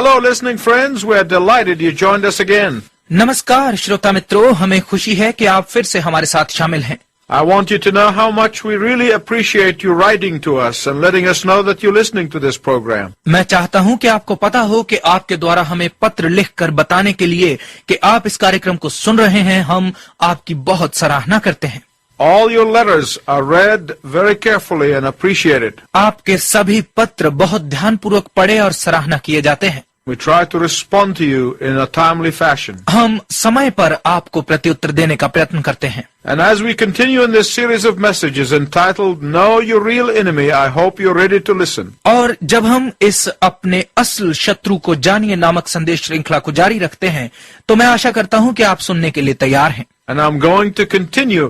Hello, listening friends. We're delighted you joined us again. नमस्कार श्रोता मित्रों, हमें खुशी है कि आप फिर से हमारे साथ शामिल हैं। I want you to know how much we really appreciate you writing to us and letting us know that you're listening to this program. मैं चाहता हूं कि आपको पता हो कि आपके द्वारा हमें पत्र लिखकर बताने के लिए कि आप इस कार्यक्रम को सुन रहे हैं, हम आपकी बहुत सराहना करते हैं। All your letters are read very carefully and appreciated. आपके सभी पत्र बहुत ध्यानपूर्वक पढ़े और सराहना किए जाते हैं। We try to respond to you in a timely fashion. हम समय पर आपको प्रत्युत्तर देने का प्रयत्न करते हैं। And as we continue in this series of messages entitled Know Your Real Enemy, I hope you're ready to listen. और जब हम इस अपने असल शत्रु को जानिए नामक संदेश श्रृंखला को जारी रखते हैं, तो मैं आशा करता हूं कि आप सुनने के लिए तैयार हैं। And I'm going to continue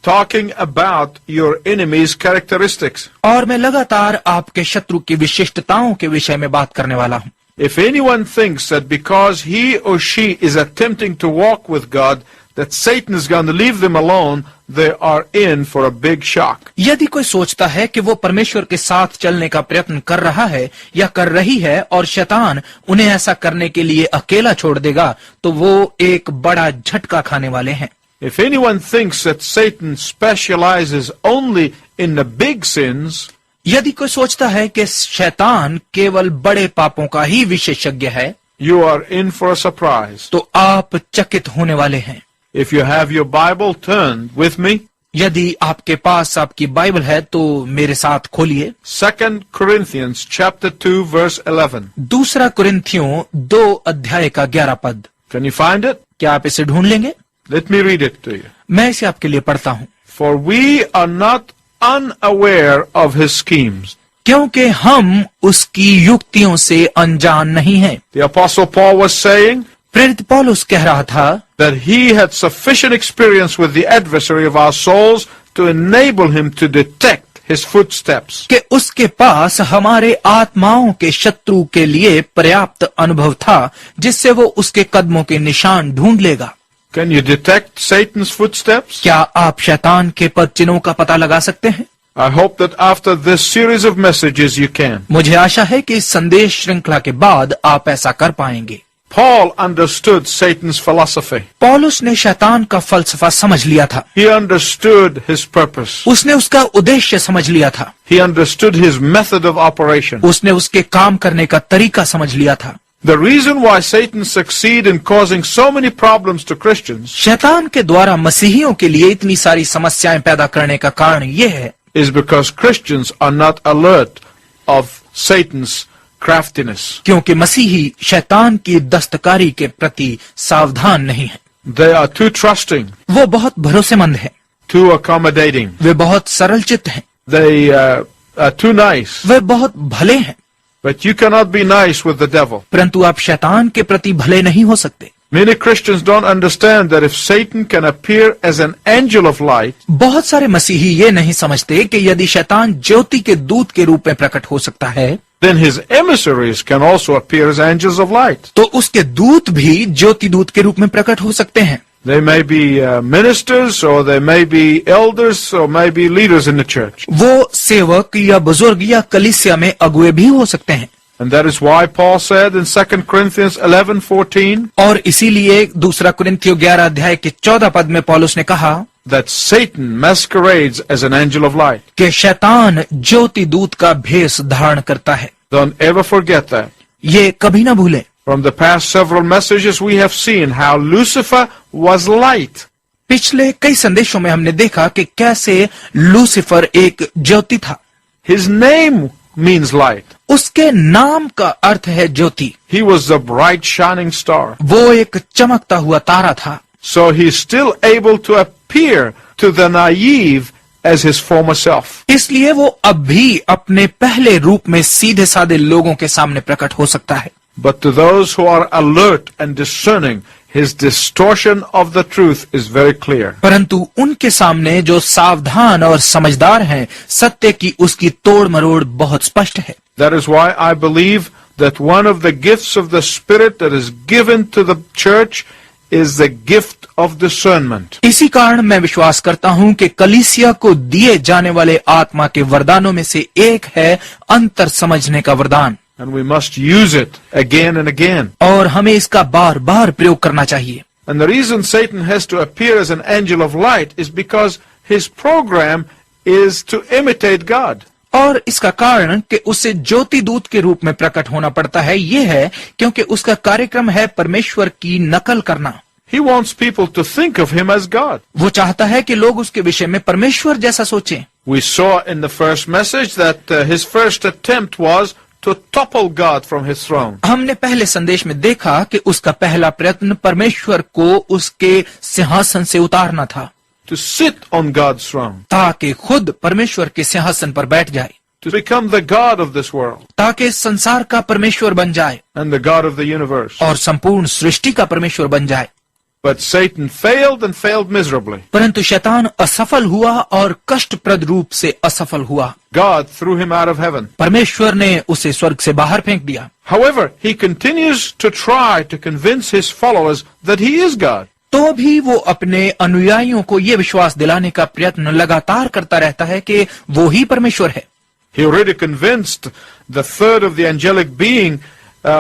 talking about your enemy's characteristics. और मैं लगातार आपके शत्रु की विशिष्टताओं के विषय में बात करने वाला हूं। If anyone thinks that because he or she is attempting to walk with God, that Satan is going to leave them alone, they are in for a big shock. यदि कोई सोचता है कि वो परमेश्वर के साथ चलने का प्रयत्न कर रहा है या कर रही है और शैतान उन्हें ऐसा करने के लिए अकेला छोड़ देगा, तो वो एक बड़ा झटका खाने वाले हैं। If anyone thinks that Satan specializes only in the big sins, यदि कोई सोचता है कि शैतान केवल बड़े पापों का ही विशेषज्ञ है, you are in for a surprise. तो आप चकित होने वाले हैं। If you have your Bible, turn with me. यदि आपके पास आपकी बाइबल है तो मेरे साथ खोलिए 2 Corinthians chapter 2 verse 11. दूसरा कुरिन्थियों 2 अध्याय का 11 पद। Can you find it? क्या आप इसे ढूंढ लेंगे? Let me read it to you. मैं इसे आपके लिए पढ़ता हूँ। For we are not unaware of his schemes. क्योंकि हम उसकी युक्तियों से अनजान नहीं हैं। The Apostle Paul was saying प्रेरित पौलुस कह रहा था that he had sufficient experience with the adversary of our souls to enable him to detect his footsteps. कि उसके पास हमारे आत्माओं के शत्रु के लिए पर्याप्त अनुभव था जिससे वो उसके कदमों के निशान ढूंढ लेगा। Can you detect Satan's footsteps? क्या आप शैतान के पद चिन्हों का पता लगा सकते हैं? I hope that after this series of messages you can. मुझे आशा है कि इस संदेश श्रृंखला के बाद आप ऐसा कर पाएंगे। Paul understood Satan's philosophy. पौलुस ने शैतान का फलसफा समझ लिया था। He understood his purpose. उसने उसका उद्देश्य समझ लिया था। He understood his method of operation. उसने उसके काम करने का तरीका समझ लिया था। The reason why Satan succeeds in causing so many problems to Christians शैतान के द्वारा मसीहियों के लिए इतनी सारी समस्याएं पैदा करने का कारण ये है is because Christians are not alert of Satan's craftiness. क्योंकि मसीही शैतान की दस्तकारी के प्रति सावधान नहीं है। They are too trusting, वो बहुत भरोसेमंद है, too accommodating. वे बहुत सरल चित्त हैं, They are too nice. वे बहुत भले हैं। But you cannot be nice with the devil. परंतु आप शैतान के प्रति भले नहीं हो सकते। Many Christians don't understand that if Satan can appear as an angel of light, बहुत सारे मसीही ये नहीं समझते कि यदि शैतान ज्योति के दूत के रूप में प्रकट हो सकता है, then his emissaries can also appear as angels of light. तो उसके दूत भी ज्योति दूत के रूप में प्रकट हो सकते हैं। They may be ministers, or they may be elders, or may be leaders in the church. वो सेवक या बुजुर्ग या कलीसिया में अगुए भी हो सकते हैं। And that is why Paul said in 2 Corinthians 11:14 और इसीलिए दूसरा कुरिन्थियों 11 अध्याय के 14 पद में पौलुस ने कहा that Satan masquerades as an angel of light. कि शैतान ज्योति दूत का भेष धारण करता है। Don't ever forget that. ये कभी ना भूलें। From the past several messages we have seen how Lucifer was light. पिछले कई संदेशों में हमने देखा कि कैसे लूसीफर एक ज्योति था। His name means light. उसके नाम का अर्थ है ज्योति। He was the bright shining star. वो एक चमकता हुआ तारा था। So he's still able to appear to the naive as his former self. इसलिए वो अब भी अपने पहले रूप में सीधे साधे लोगों के सामने प्रकट हो सकता है। But to those who are alert and discerning, his distortion of the truth is very clear. परंतु उनके सामने जो सावधान और समझदार हैं, सत्य की उसकी तोड़ मरोड़ बहुत स्पष्ट है। That is why I believe that one of the gifts of the Spirit that is given to the church is the gift of discernment. इसी कारण मैं विश्वास करता हूं कि कलीसिया को दिए जाने वाले आत्मा के वरदानों में से एक है अंतर समझने का वरदान। And we must use it again and again. और हमें इसका बार बार प्रयोग करना चाहिए। And the reason Satan has to appear as an angel of light is because his program is to imitate God. और इसका कारण कि उसे ज्योति दूत के रूप में प्रकट होना पड़ता है ये है क्योंकि उसका कार्यक्रम है परमेश्वर की नकल करना। He wants people to think of him as God. वो चाहता है कि लोग उसके विषय में परमेश्वर जैसा सोचें। We saw in the first message that his first attempt was to topple God from his throne. हमने पहले संदेश में देखा कि उसका पहला प्रयत्न परमेश्वर को उसके सिंहासन से उतारना था, To sit on God's throne. ताकि खुद परमेश्वर के सिंहासन पर बैठ जाए, To become the God of this world ताकि संसार का परमेश्वर बन जाए and the God of the universe. और संपूर्ण सृष्टि का परमेश्वर बन जाए। But Satan failed and failed miserably. परंतु शैतान असफल हुआ और कष्टप्रद रूप से असफल हुआ। God threw him out of heaven. परमेश्वर ने उसे स्वर्ग से बाहर फेंक दिया। However, he continues to try to convince his followers that he is God. तो भी वो अपने अनुयायियों को ये विश्वास दिलाने का प्रयत्न लगातार करता रहता है कि वो ही परमेश्वर है। He already convinced the third of the angelic being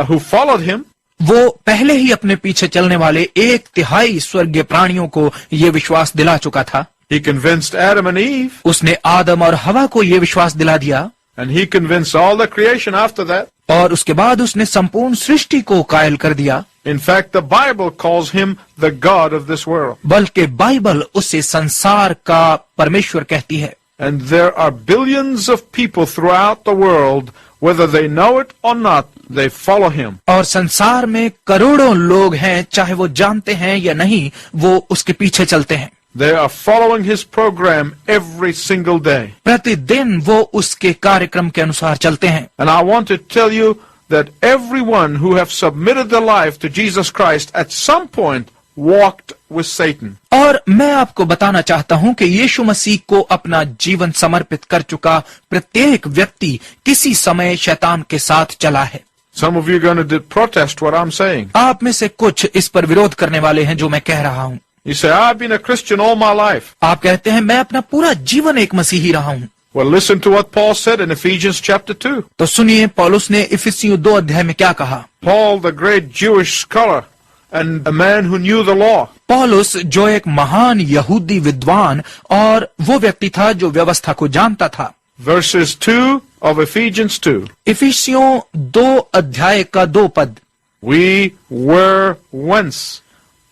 who followed him. वो पहले ही अपने पीछे चलने वाले 1/3 स्वर्गीय प्राणियों को ये विश्वास दिला चुका था। He convinced Adam and Eve, उसने आदम और हवा को ये विश्वास दिला दिया and he convinced all the creation after that. और उसके बाद उसने संपूर्ण सृष्टि को कायल कर दिया। In fact, the Bible calls him the God of this world. बल्कि बाइबल उसे संसार का परमेश्वर कहती है। And there are billions of people throughout the world, whether they know it or not, they follow him. और संसार में करोड़ों लोग हैं, चाहे वो जानते हैं या नहीं, वो उसके पीछे चलते हैं। They are following his program every single day. प्रतिदिन वो उसके कार्यक्रम के अनुसार चलते हैं। And I want to tell you that everyone who have submitted their life to Jesus Christ at some point walked with Satan. और मैं आपको बताना चाहता हूं कि यीशु मसीह को अपना जीवन समर्पित कर चुका प्रत्येक व्यक्ति किसी समय शैतान के साथ चला है। Some of you are going to protest what I'm saying. आप में से कुछ इस पर विरोध करने वाले हैं जो मैं कह रहा हूं। You say, I've been a Christian all my life. आप कहते हैं मैं अपना पूरा जीवन एक मसीही रहा हूं। Well, listen to what Paul said in Ephesians chapter 2. तो सुनिए पौलुस ने इफिसियों 2 अध्याय में क्या कहा। Paul, the great Jewish scholar and a man who knew the law. पौलुस जो एक महान यहूदी विद्वान और वो व्यक्ति था जो व्यवस्था को जानता था। Verses 2 of Ephesians 2. इफिसियों 2 अध्याय का 2 पद। We were once,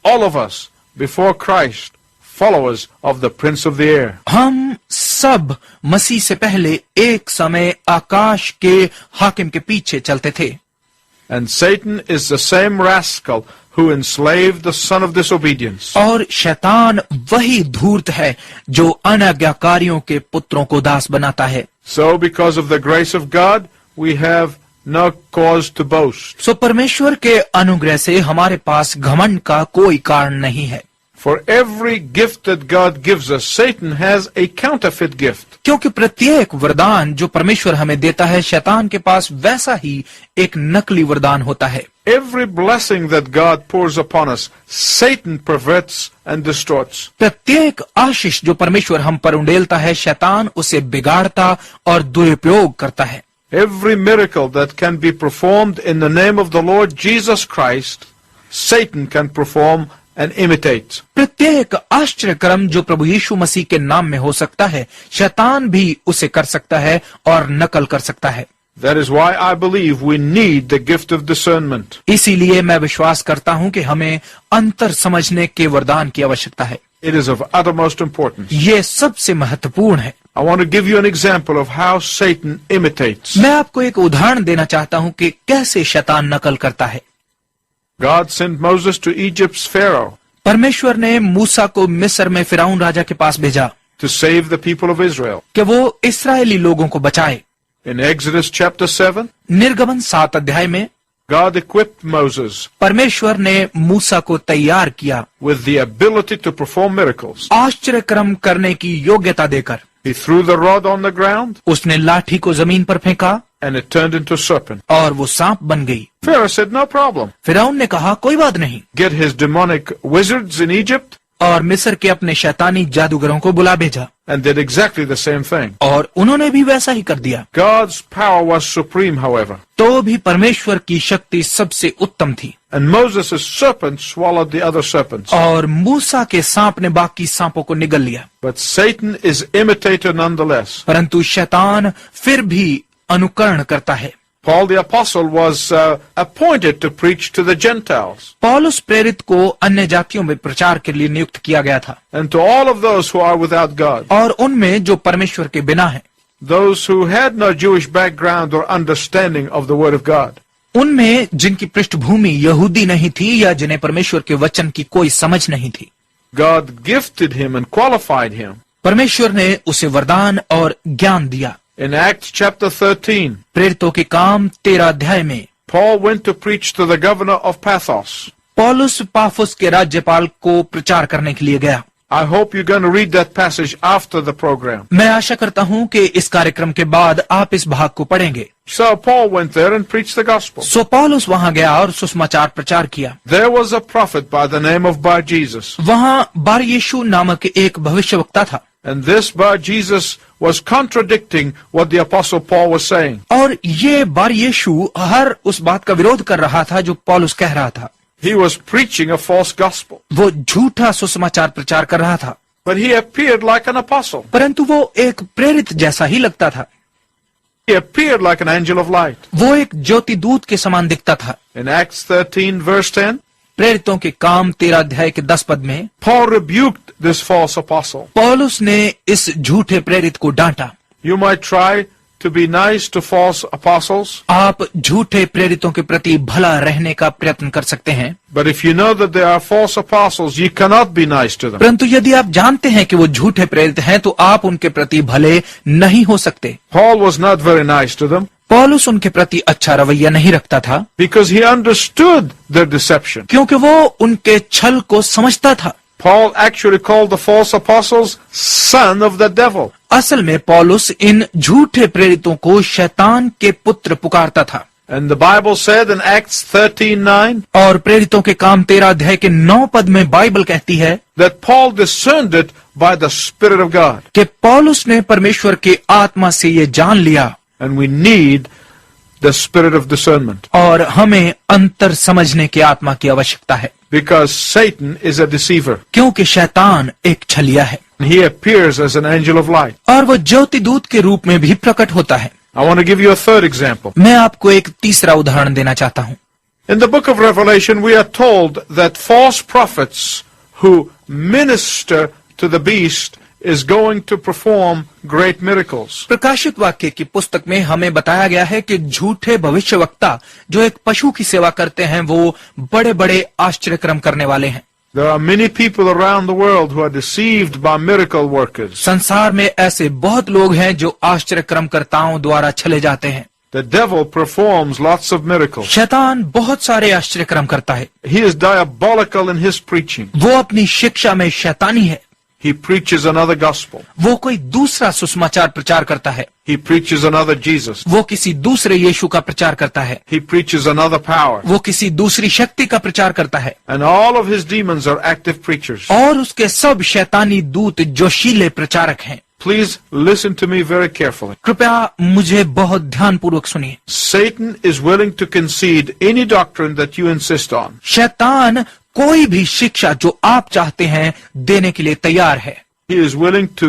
all of us, before Christ, followers of the Prince of the air. हम सब मसीह से पहले एक समय आकाश के हाकिम के पीछे चलते थे। And Satan is the same rascal who enslaved the son of disobedience. और शैतान वही धूर्त है जो अनाज्ञाकारियों के पुत्रों को दास बनाता है। So because of the grace of God, we have no cause to boast. सो परमेश्वर के अनुग्रह से हमारे पास घमंड का कोई कारण नहीं है। For every gift that God gives us, Satan has a counterfeit gift. क्योंकि प्रत्येक वरदान जो परमेश्वर हमें देता है शैतान के पास वैसा ही एक नकली वरदान होता है। Every blessing that God pours upon us, Satan perverts and distorts. प्रत्येक आशीष जो परमेश्वर हम पर उंडेलता है शैतान उसे बिगाड़ता और दुरुपयोग करता है। Every miracle that can be performed in the name of the Lord Jesus Christ, Satan can perform and imitate. प्रत्येक आश्चर्य कर्म जो प्रभु यीशु मसीह के नाम में हो सकता है शैतान भी उसे कर सकता है और नकल कर सकता है। That is why I believe we need the gift of discernment. इसीलिए मैं विश्वास करता हूं कि हमें अंतर समझने के वरदान की आवश्यकता है। It is of uttermost importance. ये सबसे महत्वपूर्ण है। I want to give you an example of how Satan imitates. मैं आपको एक उदाहरण देना चाहता हूं कि कैसे शैतान नकल करता है। God sent Moses to Egypt's Pharaoh परमेश्वर ने मूसा को मिस्र में फिरौन राजा के पास भेजा to save the people of Israel. कि वो इस्राएली लोगों को बचाए। In Exodus chapter 7, निर्गमन 7 अध्याय में God equipped Moses परमेश्वर ने मूसा को तैयार किया with the ability to perform miracles. आश्चर्य कर्म करने की योग्यता देकर। He threw the rod on the ground उसने लाठी को जमीन पर फेंका and it turned into a serpent. और वो सांप बन गई। Pharaoh said, no problem. फिरौन ने कहा कोई बात नहीं। Get his demonic wizards in Egypt और मिस्र के अपने शैतानी जादूगरों को बुला भेजा and did exactly the same thing. और उन्होंने भी वैसा ही कर दिया। God's power was supreme, however, तो भी परमेश्वर की शक्ति सबसे उत्तम थी and Moses' serpent swallowed the other serpents. और मूसा के सांप ने बाकी सांपों को निगल लिया, But Satan is imitator nonetheless. परंतु शैतान फिर भी अनुकरण करता है। Paul the apostle was appointed to preach to the Gentiles पौलुस प्रेरित को अन्य जातियों में प्रचार के लिए नियुक्त किया गया था and to all of those who are without God, और उनमें जो परमेश्वर के बिना है, those who had no Jewish background or understanding of the Word of God. उनमें जिनकी पृष्ठभूमि यहूदी नहीं थी या जिन्हें परमेश्वर के वचन की कोई समझ नहीं थी। God gifted him and qualified him. परमेश्वर ने उसे वरदान और ज्ञान दिया। In Acts chapter 13, प्रेरितों के काम 13 अध्याय में Paul went to preach to the governor of Paphos. पौलुस पाफुस के राज्यपाल को प्रचार करने के लिए गया। I hope you're going to read that passage after the program. मैं आशा करता हूं कि इस कार्यक्रम के बाद आप इस भाग को पढ़ेंगे। So Paul went there and preached the gospel. सो पौलुस वहां गया और सुसमाचार प्रचार किया। There was a prophet by the name of Bar Jesus. वहां बार यीशु नामक एक भविष्यवक्ता था And this Bar Jesus was contradicting what the apostle Paul was saying. और ये बार यीशु हर उस बात का विरोध कर रहा था जो पौलुस कह रहा था। He was preaching a false gospel. वो झूठा सुसमाचार प्रचार कर रहा था, But he appeared like an apostle. परंतु वो एक प्रेरित जैसा ही लगता था। He appeared like an angel of light. वो एक ज्योति दूत के समान दिखता था। In Acts 13 verse 10, प्रेरितों के काम 13 अध्याय के 10 पद में Paul rebuked this false apostle. पौलुस ने इस झूठे प्रेरित को डांटा। You might try to be nice to false apostles, आप झूठे प्रेरितों के प्रति भला रहने का प्रयत्न कर सकते हैं, but if you know that they are false apostles, you cannot be nice to them. परंतु यदि आप जानते हैं कि वो झूठे प्रेरित हैं तो आप उनके प्रति भले नहीं हो सकते। Paul was not very nice to them पौलुस उनके प्रति अच्छा रवैया नहीं रखता था, because he understood their deception. क्योंकि वो उनके छल को समझता था। Paul actually called the false apostles son of the devil. असल में पौलुस इन झूठे प्रेरितों को शैतान के पुत्र पुकारता था। And the Bible said in Acts 13:9 और प्रेरितों के काम 13 अध्याय के 9 पद में बाइबल कहती है that Paul discerned it by the Spirit of God. कि पौलुस ने परमेश्वर के आत्मा से ये जान लिया। And we need the spirit of discernment और हमें अंतर समझने की आत्मा की आवश्यकता है, because Satan is a deceiver. क्योंकि शैतान एक छलिया है He appears as an angel of light. और वो ज्योति दूत के रूप में भी प्रकट होता है। I want to give you a third example. मैं आपको एक तीसरा उदाहरण देना चाहता हूँ। In the book of Revelation, we are told that false prophets who minister to the beast is going to perform great miracles. प्रकाशित वाक्य की पुस्तक में हमें बताया गया है कि झूठे भविष्यवक्ता जो एक पशु की सेवा करते हैं वो बड़े बड़े आश्चर्यक्रम करने वाले हैं। There are many people around the world who are deceived by miracle workers. संसार में ऐसे बहुत लोग हैं जो आश्चर्यक्रमकर्ताओं द्वारा छले जाते हैं। The devil performs lots of miracles. शैतान बहुत सारे आश्चर्यक्रम करता है। He is diabolical in his preaching. वो अपनी शिक्षा में शैतानी है। He preaches another gospel. वो कोई दूसरा सुसमाचार प्रचार करता है। He preaches another Jesus. वो किसी दूसरे यीशु का प्रचार करता है। He preaches another power. वो किसी दूसरी शक्ति का प्रचार करता है। And all of his demons are active preachers. और उसके सब शैतानी दूत जोशीले प्रचारक हैं। Please listen to me very carefully. कृपया मुझे बहुत ध्यानपूर्वक सुनिए। Satan is willing to concede any doctrine that you insist on. शैतान कोई भी शिक्षा जो आप चाहते हैं देने के लिए तैयार है। He is willing to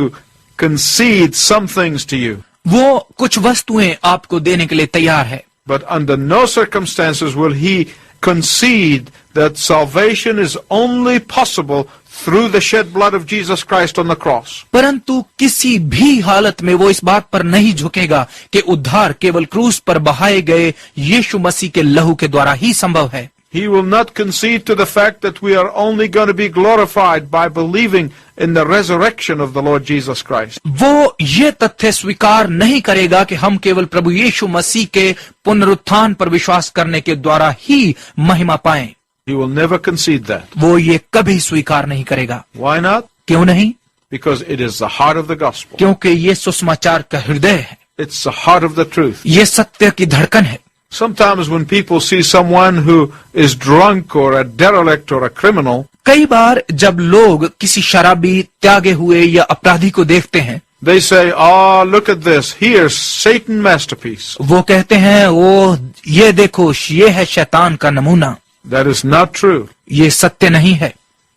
concede some things to you. वो कुछ वस्तुएं आपको देने के लिए तैयार है, But under no circumstances will he concede that salvation is only possible through the shed blood of Jesus Christ on the cross. परंतु किसी भी हालत में वो इस बात पर नहीं झुकेगा कि उद्धार केवल क्रूस पर बहाए गए यीशु मसीह के लहू के द्वारा ही संभव है। He will not concede to the fact that we are only going to be glorified by believing in the resurrection of the Lord Jesus Christ. वो ये तथ्य स्वीकार नहीं करेगा कि हम केवल प्रभु यीशु मसीह के पुनरुत्थान पर विश्वास करने के द्वारा ही महिमा पाएं। He will never concede that. वो ये कभी स्वीकार नहीं करेगा। Why not? क्यों नहीं? Because it is the heart of the gospel. क्योंकि ये सुसमाचार का हृदय है, It's the heart of the truth. ये सत्य की धड़कन है। Sometimes when people see someone who is drunk or a derelict or a criminal, कई बार जब लोग किसी शराबी, त्यागे हुए या अपराधी को देखते हैं, they say, "Oh, look at this. Here's Satan's masterpiece." वो कहते हैं, वो ये देखो, ये है शैतान का नमूना। That is not true. ये सत्य नहीं है।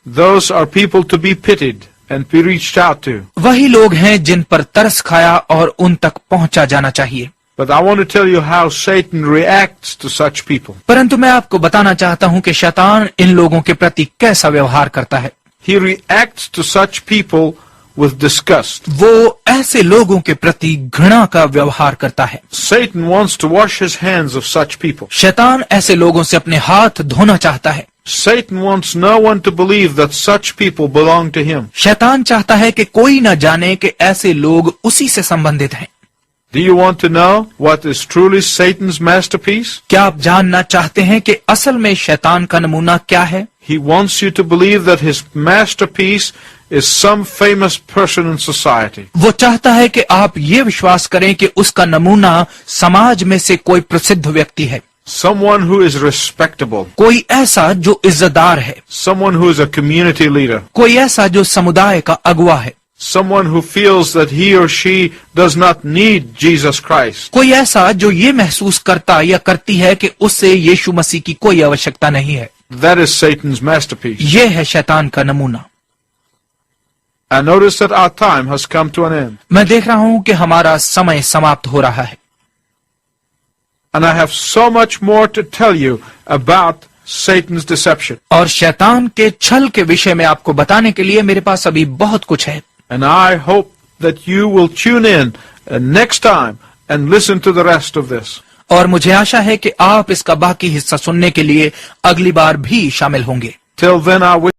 Those are people to be pitied and be reached out to. वही लोग हैं जिन पर तरस खाया और उन तक पहुंचा जाना चाहिए। But I want to tell you how Satan reacts to such people. परंतु मैं आपको बताना चाहता हूं कि शैतान इन लोगों के प्रति कैसा व्यवहार करता है। He reacts to such people with disgust. वो ऐसे लोगों के प्रति घृणा का व्यवहार करता है। Satan wants to wash his hands of such people. शैतान ऐसे लोगों से अपने हाथ धोना चाहता है। Satan wants no one to believe that such people belong to him. शैतान चाहता है कि कोई न जाने कि ऐसे लोग उसी से संबंधित हैं। Do you want to know what is truly Satan's masterpiece? क्या आप जानना चाहते हैं कि असल में शैतान का नमूना क्या है? He wants you to believe that his masterpiece is some famous person in society. वो चाहता है कि आप ये विश्वास करें कि उसका नमूना समाज में से कोई प्रसिद्ध व्यक्ति है, Someone who is respectable. कोई ऐसा जो इज्जतदार है, Someone who is a community leader. कोई ऐसा जो समुदाय का अगुवा है, Someone who feels that he or she does not need Jesus Christ. कोई ऐसा जो ये महसूस करता या करती है कि उससे यीशु मसीह की कोई आवश्यकता नहीं है। That is Satan's masterpiece. ये है शैतान का नमूना। I notice that our time has come to an end. मैं देख रहा हूं कि हमारा समय समाप्त हो रहा है And I have so much more to tell you about Satan's deception. और शैतान के छल के विषय में आपको बताने के लिए मेरे पास अभी बहुत कुछ है। And I hope that you will tune in next time and listen to the rest of this. और मुझे आशा है कि आप इसका बाकी हिस्सा सुनने के लिए अगली बार भी शामिल होंगे। Till then, I wish